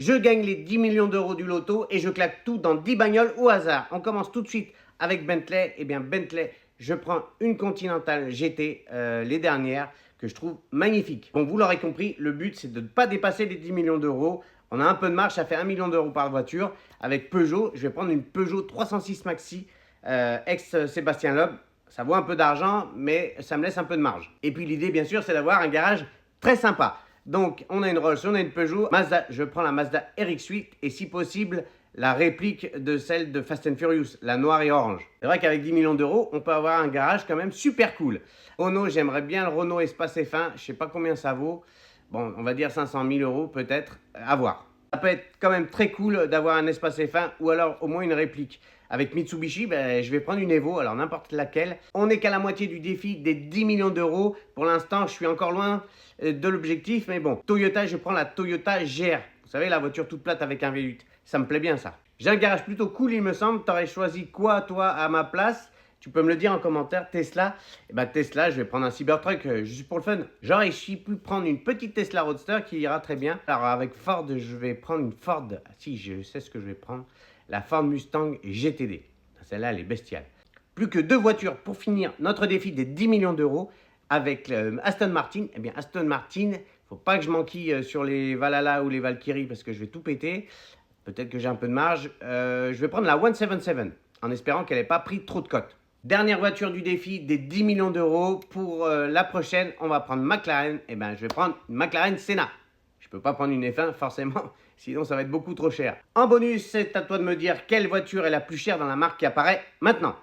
Je gagne les 10 millions d'euros du loto et je claque tout dans 10 bagnoles au hasard. On commence tout de suite avec Bentley. Eh bien, Bentley, je prends une Continental GT, les dernières, que je trouve magnifique. Bon, vous l'aurez compris, le but, c'est de ne pas dépasser les 10 millions d'euros. On a un peu de marge, ça fait 1 million d'euros par voiture. Avec Peugeot, je vais prendre une Peugeot 306 Maxi, ex-Sébastien Loeb. Ça vaut un peu d'argent, mais ça me laisse un peu de marge. Et puis l'idée, bien sûr, c'est d'avoir un garage très sympa. Donc, on a une Rolls, on a une Peugeot. Mazda, je prends la Mazda RX-8 et si possible, la réplique de celle de Fast and Furious, la noire et orange. C'est vrai qu'avec 10 millions d'euros, on peut avoir un garage quand même super cool. Renault, j'aimerais bien le Renault Espace F1. Je ne sais pas combien ça vaut. Bon, on va dire 500 000 euros peut-être, à voir. Ça peut être quand même très cool d'avoir un Espace F1 ou alors au moins une réplique. Avec Mitsubishi, je vais prendre une Evo, alors n'importe laquelle. On n'est qu'à la moitié du défi des 10 millions d'euros. Pour l'instant, je suis encore loin de l'objectif, mais bon. Toyota, je prends la Toyota GR. Vous savez, la voiture toute plate avec un V8. Ça me plaît bien, ça. J'ai un garage plutôt cool, il me semble. T'aurais choisi quoi, toi, à ma place? Tu peux me le dire en commentaire. Tesla, Tesla, je vais prendre un Cybertruck juste pour le fun. J'aurais pu prendre une petite Tesla Roadster qui ira très bien. Alors avec Ford, je vais prendre une Ford. Ah, si, je sais ce que je vais prendre. La Ford Mustang GTD. Celle-là, elle est bestiale. Plus que 2 voitures pour finir notre défi des 10 millions d'euros avec Aston Martin. Eh bien, Aston Martin, faut pas que je m'enquille sur les Valhalla ou les Valkyrie parce que je vais tout péter. Peut-être que j'ai un peu de marge. Je vais prendre la 177 en espérant qu'elle n'ait pas pris trop de cotes. Dernière voiture du défi des 10 millions d'euros. Pour la prochaine, on va prendre McLaren. Eh bien, je vais prendre une McLaren Senna. Je ne peux pas prendre une F1 forcément, sinon ça va être beaucoup trop cher. En bonus, c'est à toi de me dire quelle voiture est la plus chère dans la marque qui apparaît maintenant.